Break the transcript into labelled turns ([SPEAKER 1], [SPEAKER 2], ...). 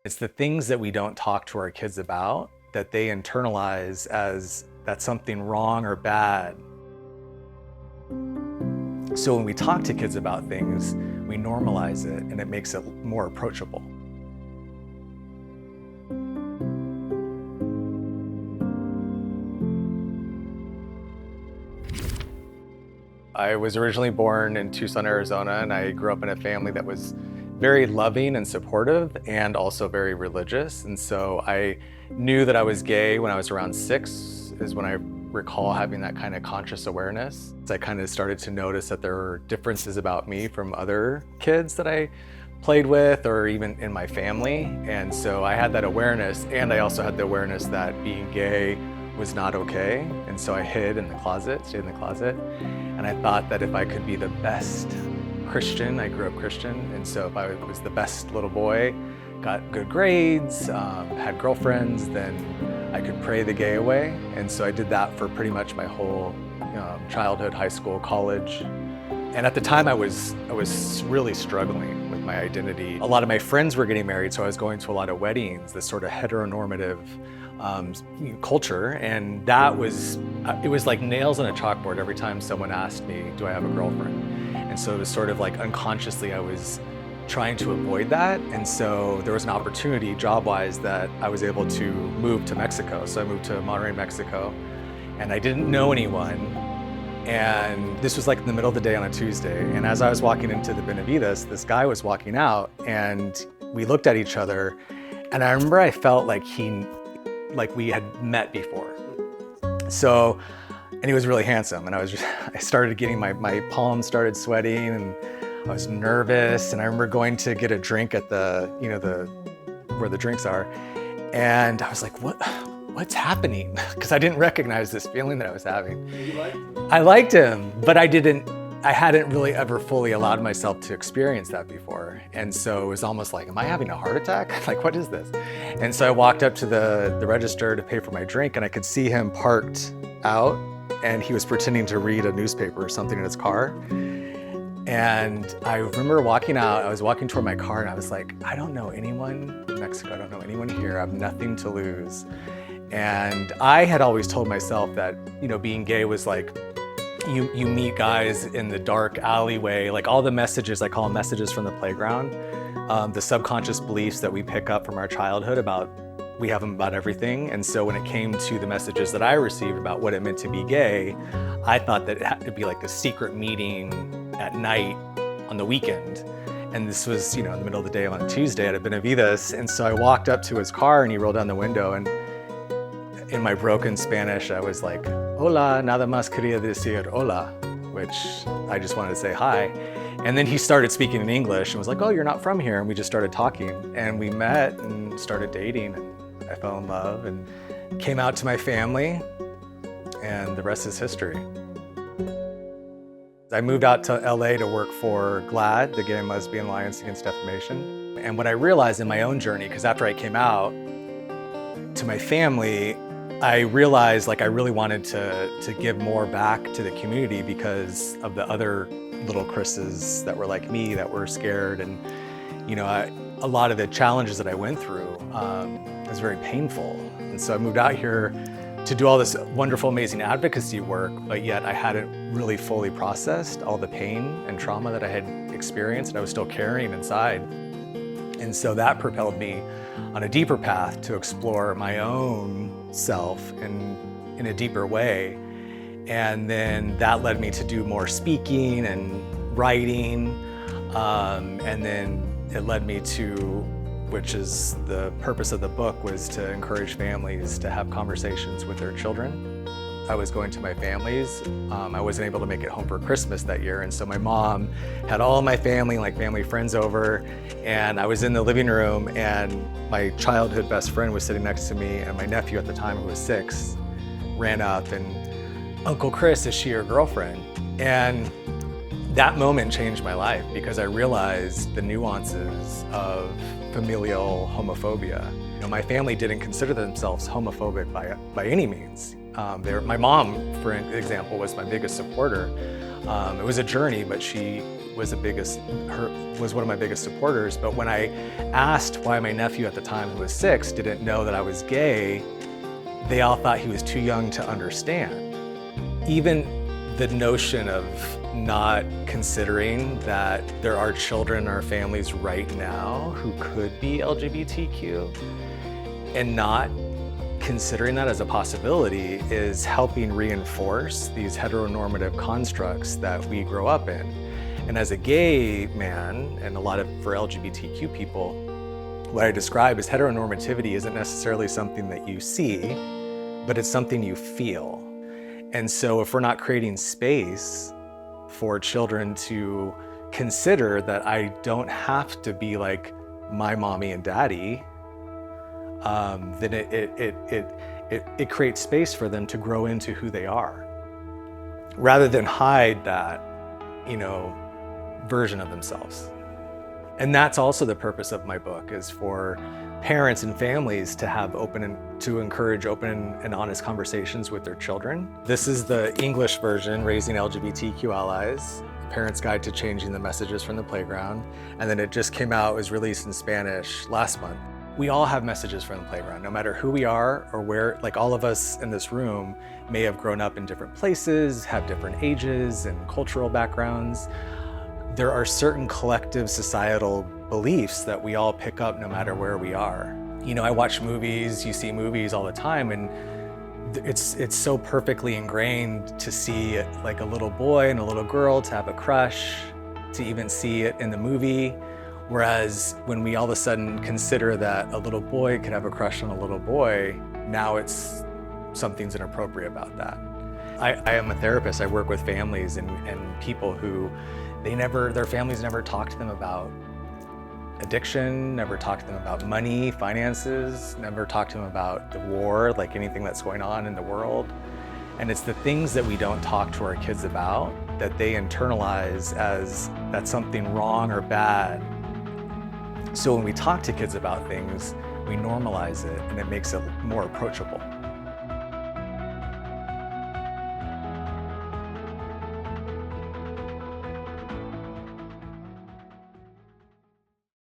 [SPEAKER 1] It's the things that we don't talk to our kids about that they internalize as that's something wrong or bad. So when we talk to kids about things, we normalize it and it makes it more approachable. I was originally born in Tucson, Arizona, and I grew up in a family that was very loving and supportive and also very religious. And so I knew that I was gay when I was around 6, is when I recall having that kind of conscious awareness. I kind of started to notice that there were differences about me from other kids that I played with or even in my family. And so I had that awareness, and I also had the awareness that being gay was not okay. And so I hid in the closet, stayed in the closet. And I thought that if I could be the best Christian, I grew up Christian, and so if I was the best little boy, got good grades, had girlfriends, then I could pray the gay away. And so I did that for pretty much my whole childhood, high school, college. And at the time I was really struggling with my identity. A lot of my friends were getting married, so I was going to a lot of weddings, this sort of heteronormative culture, and that was, it was like nails on a chalkboard every time someone asked me, do I have a girlfriend? And so it was sort of like unconsciously I was trying to avoid that. And so there was an opportunity job-wise that I was able to move to Mexico. So I moved to Monterrey, Mexico, and I didn't know anyone. And this was like in the middle of the day on a Tuesday. And as I was walking into the Benavides, this guy was walking out, and we looked at each other. And I remember I felt like we had met before. So, and he was really handsome, and I started getting, my palms started sweating, and I was nervous. And I remember going to get a drink at where the drinks are. And I was like, what's happening? Because I didn't recognize this feeling that I was having.
[SPEAKER 2] You liked him?
[SPEAKER 1] I liked him, but I hadn't really ever fully allowed myself to experience that before. And so it was almost like, am I having a heart attack? Like, what is this? And so I walked up to the register to pay for my drink, and I could see him parked out, and he was pretending to read a newspaper or something in his car. And I remember walking out, I was walking toward my car, and I was like, I don't know anyone in Mexico, I don't know anyone here, I have nothing to lose. And I had always told myself that, being gay was like, you meet guys in the dark alleyway, like all the messages, I call them messages from the playground, the subconscious beliefs that we pick up from our childhood we have them about everything. And so when it came to the messages that I received about what it meant to be gay, I thought that it had to be like a secret meeting at night on the weekend. And this was, in the middle of the day on a Tuesday at a Benavides. And so I walked up to his car, and he rolled down the window, and in my broken Spanish, I was like, hola, nada más quería decir hola, which I just wanted to say hi. And then he started speaking in English and was like, oh, you're not from here. And we just started talking, and we met and started dating, and I fell in love and came out to my family, and the rest is history. I moved out to LA to work for GLAAD, the Gay and Lesbian Alliance Against Defamation. And what I realized in my own journey, because after I came out to my family, I realized I really wanted to give more back to the community because of the other little Chris's that were like me, that were scared. And a lot of the challenges that I went through was very painful. And so I moved out here to do all this wonderful, amazing advocacy work, but yet I hadn't really fully processed all the pain and trauma that I had experienced, and I was still carrying inside. And so that propelled me on a deeper path to explore my own self in a deeper way. And then that led me to do more speaking and writing. And then it led me to, which is the purpose of the book, was to encourage families to have conversations with their children. I was going to my families. I wasn't able to make it home for Christmas that year, and so my mom had all of my family, family friends over, and I was in the living room, and my childhood best friend was sitting next to me, and my nephew at the time, who was 6, ran up and, Uncle Chris, is she your girlfriend? And that moment changed my life, because I realized the nuances of familial homophobia. My family didn't consider themselves homophobic by any means. My mom, for example, was my biggest supporter. It was a journey, but she was was one of my biggest supporters. But when I asked why my nephew at the time, who was 6, didn't know that I was gay, they all thought he was too young to understand. Even the notion of not considering that there are children in our families right now who could be LGBTQ and not considering that as a possibility is helping reinforce these heteronormative constructs that we grow up in. And as a gay man, and for LGBTQ people, what I describe as heteronormativity isn't necessarily something that you see, but it's something you feel. And so if we're not creating space for children to consider that I don't have to be like my mommy and daddy, then it creates space for them to grow into who they are, rather than hide that, version of themselves. And that's also the purpose of my book, is for parents and families to encourage open and honest conversations with their children. This is the English version, Raising LGBTQ Allies, Parent's Guide to Changing the Messages from the Playground. And then it just came out, it was released in Spanish last month. We all have messages from the playground, no matter who we are or where, like all of us in this room may have grown up in different places, have different ages and cultural backgrounds. There are certain collective societal beliefs that we all pick up no matter where we are. I watch movies, you see movies all the time, and it's so perfectly ingrained to see like a little boy and a little girl to have a crush, to even see it in the movie. Whereas when we all of a sudden consider that a little boy could have a crush on a little boy, now something's inappropriate about that. I am a therapist. I work with families and people who their families never talk to them about addiction, never talk to them about money, finances, never talk to them about the war, like anything that's going on in the world. And it's the things that we don't talk to our kids about that they internalize as that's something wrong or bad. So when we talk to kids about things, we normalize it and it makes it more approachable.